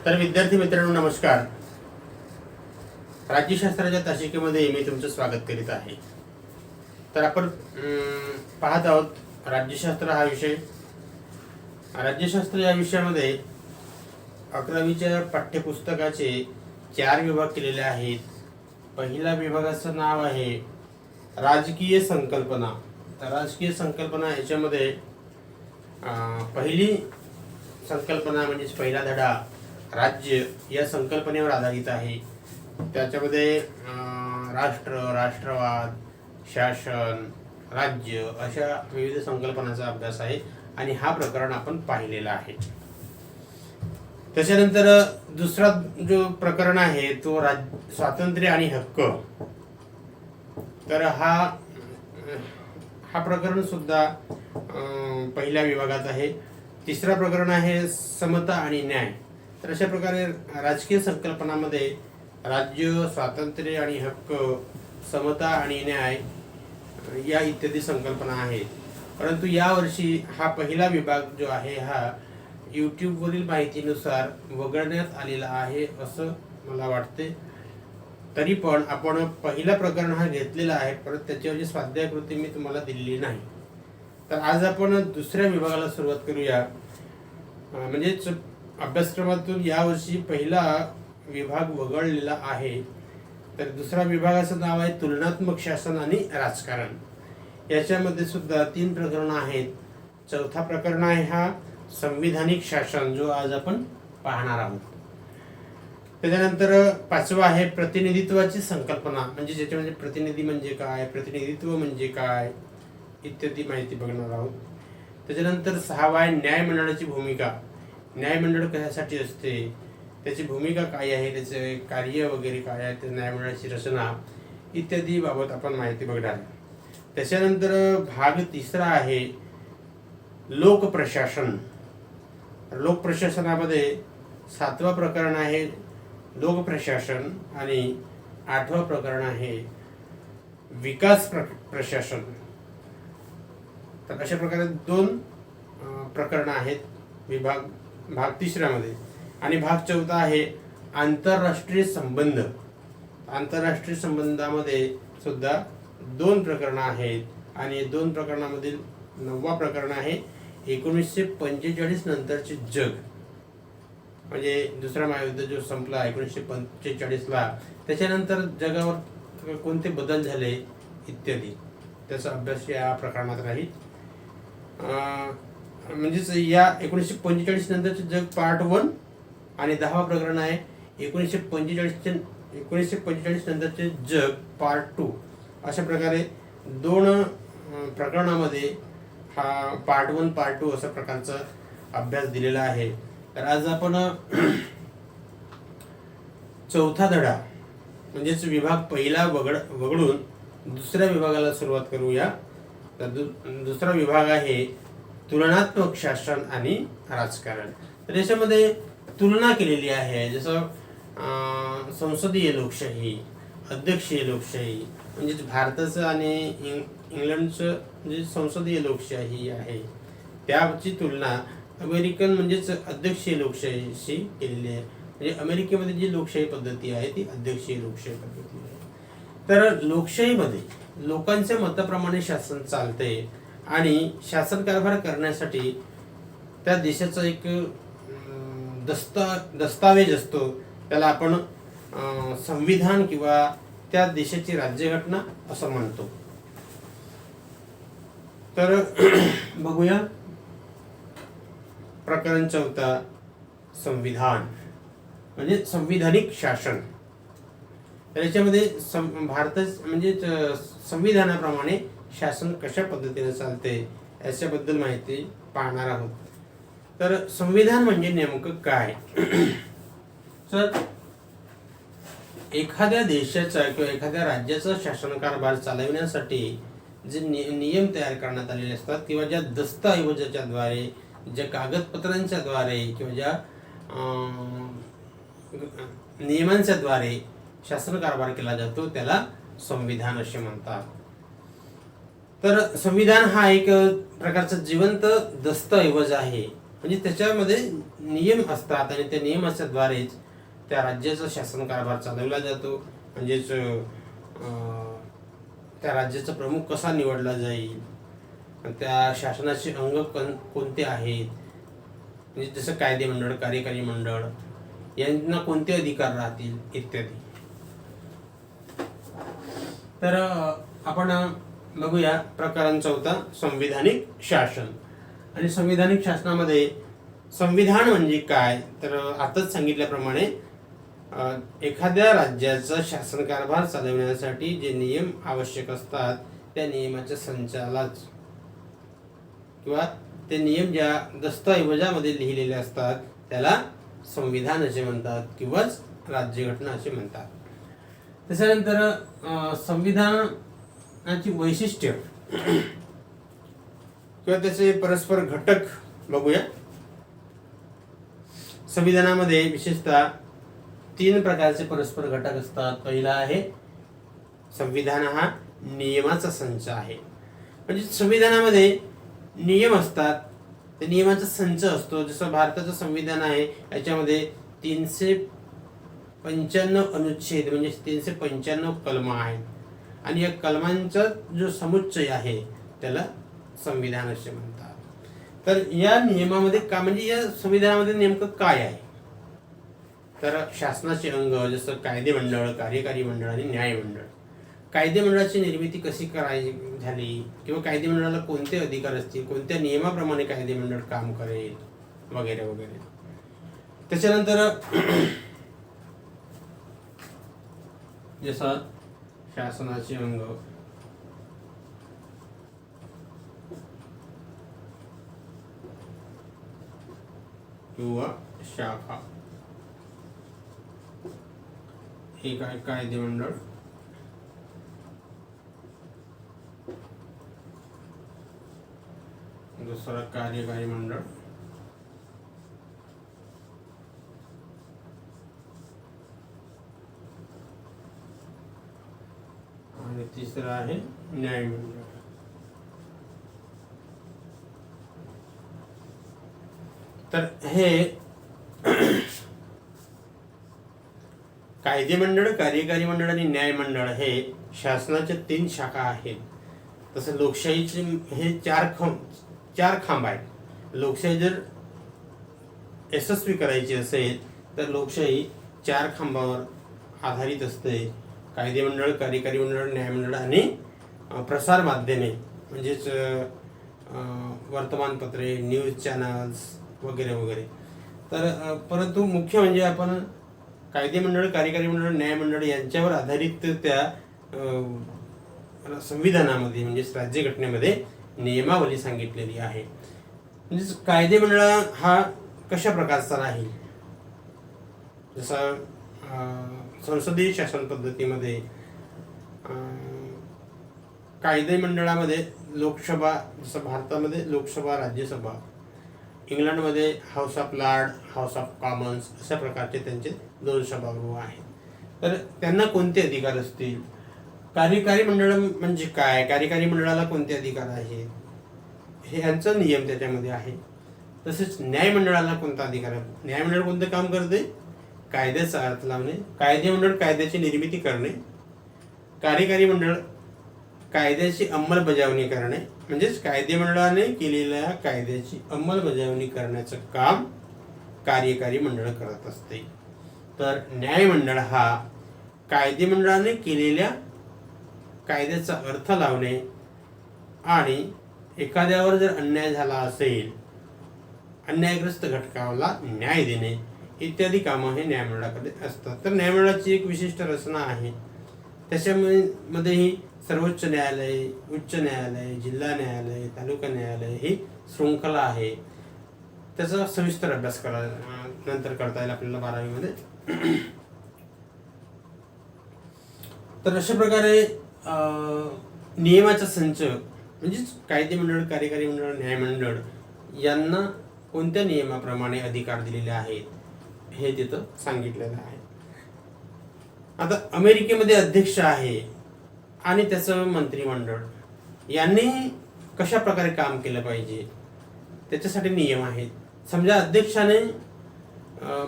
तर विद्यार्थी मित्रांनो नमस्कार. राज्यशास्त्राच्या तासिकेमध्ये मी तुमचं स्वागत करीत आहे. तर आपण पाहत आहोत राज्यशास्त्र हा विषय. राज्यशास्त्र या विषयामध्ये 11वीच्या पाठ्यपुस्तकाचे 4 विभाग केलेले आहेत. पहिल्या विभागाचं नाव आहे राजकीय संकल्पना. तर राजकीय संकल्पना याच्यामध्ये पहिली संकल्पना म्हणजे पहिला धडा राज्य या संकल्पनेवर आधारित आहे. त्याच्यामध्ये राष्ट्र, राष्ट्रवाद, शासन, राज्य अशा विविध संकल्पनांचा अभ्यास आहे आणि हा प्रकरण आपण पाहिलेला आहे. त्याच्यानंतर दुसरा जो प्रकरण आहे तो स्वातंत्र्य आणि हक्क. तर हा प्रकरण सुद्धा पहिल्या विभागात आहे. तिसरा प्रकरण आहे समता आणि न्याय. तर अशा प्रकारे राजकीय संकल्पनामध्ये राज्य, स्वातंत्र्य आणि हक्क, समता आणि न्याय या इत्यादी संकल्पना आहेत. परंतु यावर्षी हा पहिला विभाग जो आहे हा यूट्यूबवरील माहितीनुसार वगळण्यात आलेला आहे असं मला वाटते. तरी पण आपण पहिला प्रकरण हा घेतलेला आहे, परंतु त्याच्यावरची स्वाध्यायकृती मी तुम्हाला दिलेली नाही. तर आज आपण दुसऱ्या विभागाला सुरुवात करूया. म्हणजेच अभ्यासक्रमातून यावर्षी पहिला विभाग वगळलेला आहे. तर दुसऱ्या विभागाचं नाव आहे तुलनात्मक शासन आणि राजकारण. याच्यामध्ये सुद्धा 3 प्रकरणं आहेत. चौथा प्रकरण आहे हा संविधानिक शासन, जो आज आपण पाहणार आहोत. त्याच्यानंतर 5वा आहे प्रतिनिधित्वाची संकल्पना, म्हणजे ज्याच्यामध्ये प्रतिनिधी म्हणजे काय, प्रतिनिधित्व म्हणजे काय इत्यादी माहिती बघणार आहोत. त्याच्यानंतर 6वा आहे न्यायमंडळाची भूमिका. न्यायमंडळ कशासाठी असते, त्याची भूमिका काय आहे, त्याचे कार्य वगैरे काय आहे, त्या न्यायमंडळाची रचना इत्यादी बाबत आपण माहिती बघणार. त्याच्यानंतर भाग 3 आहे लोकप्रशासन. लोकप्रशासनामध्ये 7वा प्रकरण आहे लोकप्रशासन आणि 8वा प्रकरण आहे विकास प्रशासन. तर अशा प्रकारे 2 प्रकरणं आहेत भाग 3 मध्ये. आणि भाग 4 आहे आंतरराष्ट्रीय संबंध. आंतरराष्ट्रीय संबंधामध्ये सुद्धा 2 प्रकरणं आहेत आणि 2 प्रकरणामधील 9वा प्रकरण आहे 1945 नंतरचे जग. म्हणजे दुसरा महायुद्ध जो संपला 1945ला, त्याच्यानंतर जगावर कोणते बदल झाले इत्यादी त्याचा अभ्यास या प्रकरणात राहील. म्हणजेच या 1945 नंतरचे जग पार्ट 1 आणि 10वा प्रकरण आहे 1945 नंतरचे जग पार्ट 2. अशा प्रकारे 2 प्रकरणामध्ये हा पार्ट 1 पार्ट 2 अशा प्रकारचा अभ्यास दिलेला आहे. तर आज आपण चौथा धडा म्हणजेच विभाग पहिला वगळून दुसऱ्या विभागाला सुरुवात करूया. तर दुसरा विभाग आहे तुलनात्मक शासन आणि राजकारण. तर याच्यामध्ये तुलना केलेली आहे. जसं संसदीय लोकशाही, अध्यक्षीय लोकशाही, म्हणजेच भारताचं आणि इंग्लंडचं जे संसदीय लोकशाही आहे त्याची तुलना अमेरिकन म्हणजेच अध्यक्षीय लोकशाहीशी केलेली आहे. म्हणजे अमेरिकेमध्ये जी लोकशाही पद्धती आहे ती अध्यक्षीय लोकशाही पद्धती आहे. तर लोकशाहीमध्ये लोकांच्या मताप्रमाणे शासन चालते आणि शासन कारभार करण्यासाठी त्या देशाचा एक दस्तावेज असतो, त्याला आपण संविधान किंवा त्या देशाची राज्यघटना असं म्हणतो. तर बघूया प्रकरण 4 संविधान म्हणजे संविधानिक शासन. तर याच्यामध्ये भारत म्हणजे संविधानाप्रमाणे शासन कशा पद्धतीने चालते याच्याबद्दल माहिती पाहणार आहोत. तर संविधान म्हणजे नेमकं काय. तर एखाद्या देशाचा किंवा एखाद्या राज्याचा शासनकारभार चालविण्यासाठी जे नियम तयार करण्यात आलेले असतात किंवा ज्या दस्तऐवजाच्या द्वारे, ज्या कागदपत्रांच्या द्वारे किंवा ज्या नियमांच्या द्वारे शासनकारभार केला जातो त्याला संविधान असे म्हणतात. तर संविधान हा एक प्रकारचा जिवंत दस्तऐवज आहे म्हणजे त्याच्यामध्ये नियम असतात आणि त्या नियमाच्या द्वारेच त्या राज्याचा शासन कारभार चालवला जातो. म्हणजेच त्या राज्याचा प्रमुख कसा निवडला जाईल, त्या शासनाचे अंग कोणते आहेत, म्हणजे जसं कायदेमंडळ, कार्यकारी मंडळ, यांना कोणते अधिकार राहतील इत्यादी. तर आपण बघूया प्रकरण 4 संविधानिक शासन. आणि संविधानिक शासनामध्ये संविधान म्हणजे काय, तर आताच सांगितल्याप्रमाणे एखाद्या राज्याचा शासन कारभार चालवण्यासाठी जे नियम आवश्यक असतात त्या नियमाच्या संचालाच किंवा ते नियम ज्या दस्तऐवजामध्ये लिहिलेले असतात त्याला संविधान असे म्हणतात किंवा राज्यघटना असे म्हणतात. त्याच्यानंतर संविधानाची वैशिष्ट्य किंवा त्याचे परस्पर घटक बघूया. संविधानामध्ये विशेषतः 3 प्रकारचे परस्पर घटक असतात. पहिला आहे संविधान हा नियमाचा संच आहे. म्हणजे संविधानामध्ये नियम असतात, त्या नियमाचा संच असतो. जसं भारताचं संविधान आहे याच्यामध्ये 395 अनुच्छेद म्हणजे 395 कलम आहेत आणि या कलमांचा जो समुच्चय आहे त्याला संविधान असे म्हणतात. तर या नियमामध्ये का, म्हणजे या संविधानामध्ये नेमकं काय आहे, तर शासनाचे अंग जसं कायदेमंडळ, कार्यकारी मंडळ आणि न्यायमंडळ. कायदेमंडळाची निर्मिती कशी करायची झाली किंवा कायदेमंडळाला कोणते अधिकार असतील, कोणत्या नियमाप्रमाणे कायदेमंडळ काम करेल वगैरे वगैरे. त्याच्यानंतर जसं शासनाचे अंग किंवा शाखा, एक आहे कायदेमंडळ, दुसरा कार्यकारी मंडळ, आणि तिसरा आहे न्यायमंडळ. तर हे कायदेमंडळ, कार्यकारी मंडळ आणि न्यायमंडळ हे शासनाच्या 3 शाखा आहेत. तसं लोकशाहीचे हे 4 खांब आहेत. लोकशाही जर यशस्वी करायची असेल तर लोकशाही 4 खांबावर आधारित असते. कायदेमंडळ, कार्यकारी मंडळ, न्यायमंडळ आणि प्रसार माध्यमे म्हणजेच वर्तमानपत्रे, न्यूज चॅनल्स वगैरे वगैरे. तर परंतु मुख्य म्हणजे आपण कायदेमंडळ, कार्यकारी मंडळ, न्यायमंडळ यांच्यावर आधारित त्या संविधानामध्ये म्हणजेच राज्यघटनेमध्ये नियमावली सांगितलेली आहे. म्हणजेच कायदेमंडळ हा कशा प्रकारचा राहील, जसं संसदीय शासन पद्धतीमध्ये कायदेमंडळामध्ये लोकसभा, जसं भारतामध्ये लोकसभा, राज्यसभा, इंग्लंडमध्ये house of Lord, house of Commons अशा प्रकारचे त्यांचे 2 सभागृह आहेत. तर त्यांना कोणते अधिकार असतील, कार्यकारी मंडळ म्हणजे काय, कार्यकारी मंडळाला कोणते अधिकार आहेत हे यांचा नियम त्याच्यामध्ये आहे. तसेच न्यायमंडळाला कोणता अधिकार आहे, न्यायमंडळ कोणतं काम करते, कायद्याचा अर्थ लावणे. कायदेमंडळ कायद्याची निर्मिती करणे. कार्यकारी मंडळ कायद्याची अंमलबजावणी करणे, म्हणजेच कायदेमंडळाने केलेल्या कायद्याची अंमलबजावणी करण्याचं काम कार्यकारी मंडळ करत असते. तर न्यायमंडळ हा कायदेमंडळाने केलेल्या कायद्याचा अर्थ लावणे आणि एखाद्यावर जर अन्याय झाला असेल, अन्यायग्रस्त घटकाला न्याय देणे इत्यादी कामं हे न्यायमंडळाकडे असतात. तर न्यायमंडळाची एक विशिष्ट रचना आहे. त्याच्यामध्येही सर्वोच्च न्यायालय, उच्च न्यायालय, जिल्हा न्यायालय, तालुका न्यायालय ही शृंखला आहे. त्याचा सविस्तर अभ्यास नंतर करता येईल आपल्याला 12वी मध्ये. तर अशा प्रकारे नियमाचा संच म्हणजेच कायदेमंडळ, कार्यकारी मंडळ, न्यायमंडळ यांना कोणत्या नियमाप्रमाणे अधिकार दिलेले आहेत हे तिथं सांगितलेलं आहे. आता अमेरिकेमध्ये अध्यक्ष आहे आणि त्याचं मंत्रिमंडळ यांनी कशा प्रकारे काम केलं पाहिजे त्याच्यासाठी नियम आहेत. समजा अध्यक्षाने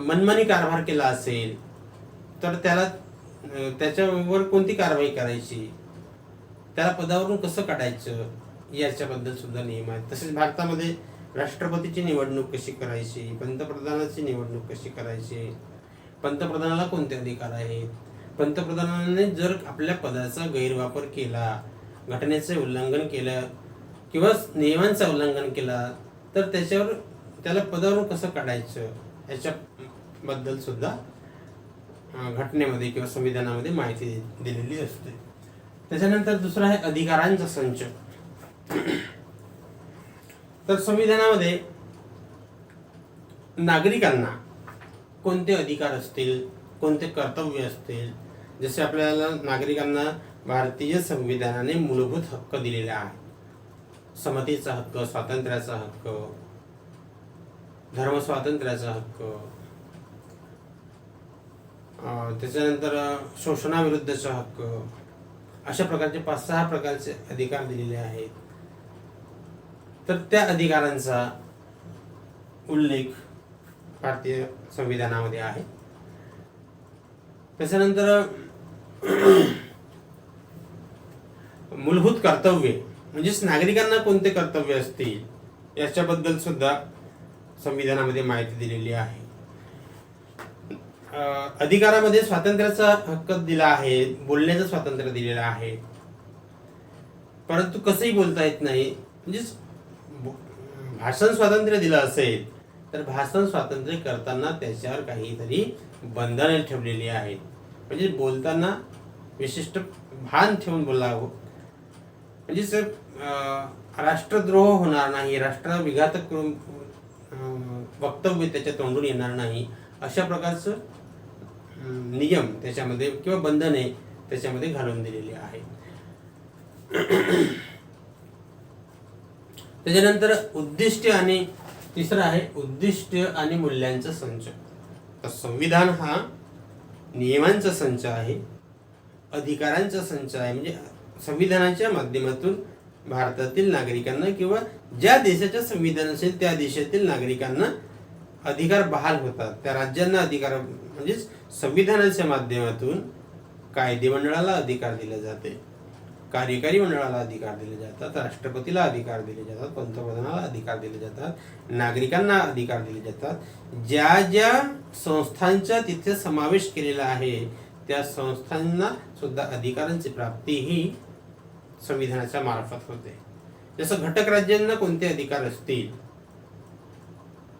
मनमानी कारभार केला असेल तर त्याच्यावर कोणती कारवाई करायची, त्याला पदावरून कसं काढायचं, याच्याबद्दल सुद्धा नियम आहेत. तसेच भारतामध्ये राष्ट्रपतीची निवडणूक कशी करायची, पंतप्रधानाची निवडणूक कशी करायची, पंतप्रधानाला कोणते अधिकार आहेत, पंतप्रधानाने जर आपल्या पदाचा गैरवापर केला, घटनेचे उल्लंघन केलं किंवा नियमांचं उल्लंघन केला तर त्याला पदावरून कसं काढायचं, याच्याबद्दल सुद्धा घटनेमध्ये किंवा संविधानामध्ये माहिती दिलेली असते. त्याच्यानंतर दुसरा आहे अधिकारांचा संच. तर संविधानामध्ये नागरिकांना कोणते अधिकार असतील, कोणते कर्तव्य असतील, जसे आपल्याला नागरिकांना भारतीय संविधानाने मूलभूत हक्क दिलेले आहेत. समतेचा हक्क, स्वातंत्र्याचा हक्क, धर्मस्वातंत्र्याचा हक्क, त्याच्यानंतर शोषणाविरुद्धचा हक्क, अशा प्रकारचे 5-6 प्रकारचे अधिकार दिलेले आहेत. तर त्या अधिकारांचा उल्लेख भारतीय संविधानामध्ये आहे. त्याच्यानंतर मूलभूत कर्तव्ये म्हणजेच नागरिकांना कोणते कर्तव्य असतील याच्याबद्दल सुद्धा संविधानामध्ये माहिती दिलेली आहे. अधिकारामध्ये स्वातंत्र्याचा हक्क दिला आहे, बोलण्याचं स्वातंत्र्य दिलेलं आहे, परंतु कसंही बोलता येत नाही. म्हणजेच भाषण स्वातंत्र्य दिलं असेल तर भाषण स्वातंत्र्य करताना त्याच्यावर काहीतरी बंधने ठेवलेली आहेत. म्हणजे बोलताना विशिष्ट भान ठेवून बोलावं, म्हणजेच राष्ट्रद्रोह होणार नाही, राष्ट्रविघातक वक्तव्य त्याच्या तोंडून येणार नाही, अशा प्रकारचं नियम त्याच्यामध्ये किंवा बंधने त्याच्यामध्ये घालून दिलेली आहेत. त्याच्यानंतर उद्दिष्ट आणि तिसरं आहे उद्दिष्ट आणि मूल्यांचा संच. तर संविधान हा नियमांचा संच आहे, अधिकारांचा संच आहे. म्हणजे संविधानाच्या माध्यमातून भारतातील नागरिकांना किंवा ज्या देशाच्या संविधान असेल त्या देशातील नागरिकांना अधिकार बहाल होतात. त्या राज्यांना अधिकार म्हणजेच संविधानाच्या माध्यमातून कायदेमंडळाला अधिकार दिले जाते, कार्यकारी मंडळाला अधिकार दिले जातात, राष्ट्रपतीला अधिकार दिले जातात, पंतप्रधानाला अधिकार दिले जातात, नागरिकांना अधिकार दिले जातात. ज्या ज्या संस्थांचा तिथे समावेश केलेला आहे त्या संस्थांना सुद्धा अधिकारांची प्राप्ती ही संविधानाच्या मार्फत होते. जसं घटक राज्यांना कोणते अधिकार असतील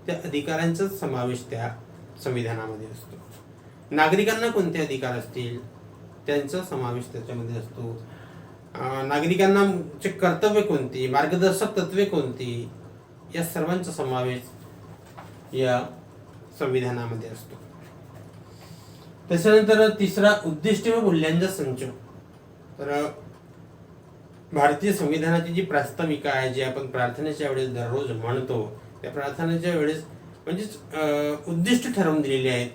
त्या अधिकारांचा समावेश त्या संविधानामध्ये असतो. नागरिकांना कोणते अधिकार असतील त्यांचा समावेश त्याच्यामध्ये असतो. नागरिकांना कर्तव्य कोणती, मार्गदर्शक तत्वे कोणती, या सर्वांचा समावेश या संविधानामध्ये असतो. त्याच्यानंतर तिसरा उद्दिष्ट व मूल्यांचा संच. तर भारतीय संविधानाची जी प्रास्ताविका आहे, जी आपण प्रार्थनेच्या वेळेस दररोज म्हणतो, त्या प्रार्थनेच्या वेळेस म्हणजेच उद्दिष्ट ठरवून दिलेली आहेत.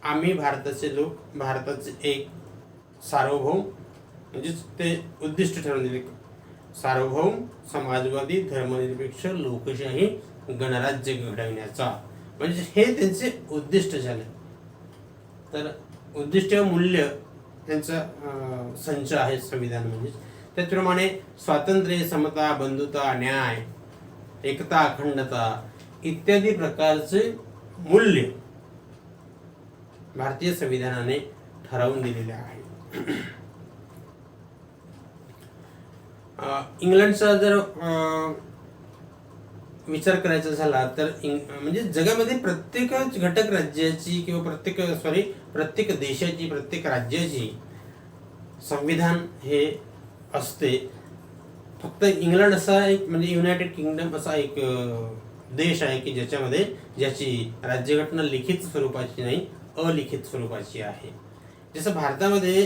आम्ही भारताचे लोक, भारताचे एक सार्वभौम, म्हणजेच ते उद्दिष्ट ठरवून दिले, सार्वभौम समाजवादी धर्मनिरपेक्ष लोकशाही गणराज्य घडविण्याचा, म्हणजे हे त्यांचे उद्दिष्ट झाले. तर उद्दिष्ट व मूल्य यांचा संच आहे संविधान. म्हणजे त्याचप्रमाणे स्वातंत्र्य, समता, बंधुता, न्याय, एकता, अखंडता इत्यादी प्रकारचे मूल्य भारतीय संविधानाने ठरवून दिलेले आहे. इंग्लंडचा जर विचार करायचा झाला तर म्हणजे जगामध्ये प्रत्येक घटक राज्याची किंवा प्रत्येक देशाची, प्रत्येक राज्याची संविधान हे असते. फक्त इंग्लंड असा एक म्हणजे युनायटेड किंगडम असा एक देश आहे की ज्याची राज्यघटना लिखित स्वरूपाची नाही, अलिखित स्वरूपाची आहे. जसं भारतामध्ये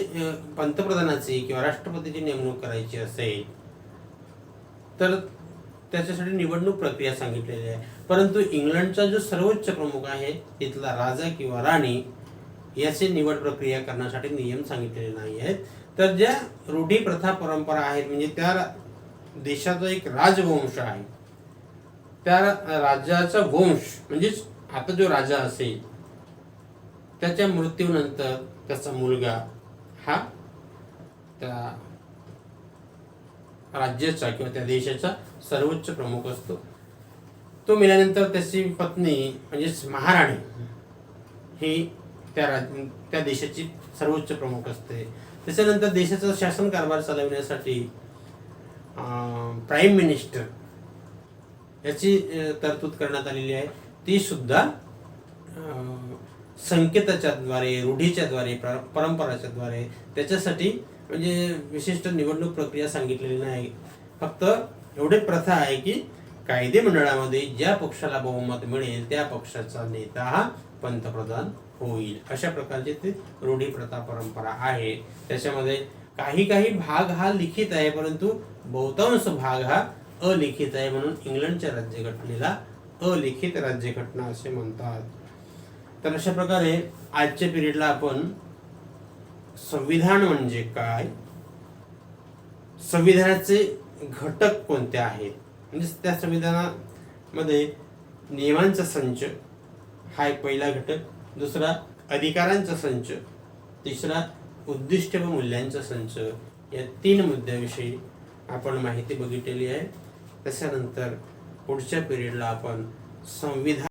पंतप्रधानाची किंवा राष्ट्रपतीची नेमणूक करायची असेल तर त्याच्यासाठी निवडणूक प्रक्रिया सांगितलेली आहे. परंतु इंग्लंडचा जो सर्वोच्च प्रमुख आहे तिथला राजा किंवा राणी याची निवड प्रक्रिया करण्यासाठी नियम सांगितलेले नाही आहेत. तर ज्या रूढी, प्रथा, परंपरा आहेत म्हणजे त्या देशाचा एक राजवंश आहे त्या राजाचा वंश म्हणजेच आता जो राजा असेल त्याच्या मृत्यूनंतर त्याचा मुलगा हा त्या राज्याचा किंवा त्या देशाचा सर्वोच्च प्रमुख असतो. तो मेल्यानंतर त्याची पत्नी म्हणजेच महाराणी ही त्या देशाची सर्वोच्च प्रमुख असते. त्याच्यानंतर देशाचा शासन कारभार चालवण्यासाठी प्राईम मिनिस्टर याची तरतूद करण्यात आलेली आहे. ती सुद्धा संकेताच्या द्वारे, रूढीच्या द्वारे, परंपराच्या द्वारे, त्याच्यासाठी म्हणजे विशिष्ट निवडणूक प्रक्रिया सांगितलेली नाही. फक्त एवढे प्रथा आहे की कायदे मंडळामध्ये ज्या पक्षाला बहुमत मिळेल त्या पक्षाचा नेता हा पंतप्रधान होईल. अशा प्रकारची ती रूढी, प्रथा, परंपरा आहे. त्याच्यामध्ये काही भाग हा लिखित आहे, परंतु बहुतांश भाग हा अलिखित आहे. म्हणून इंग्लंडच्या राज्यघटनेला अलिखित राज्यघटना असे म्हणतात. तर अशा प्रकारे आजच्या पिरियडला आपण संविधान म्हणजे काय, संविधानाचे घटक कोणते आहेत, म्हणजे त्या संविधानामध्ये नियमांचा संच हा एक पहिला घटक, दुसरा अधिकारांचा संच, तिसरा उद्दिष्ट व मूल्यांचा संच, या 3 मुद्द्याविषयी आपण माहिती बघितलेली आहे. त्याच्यानंतर पुढच्या पिरियडला आपण संविधान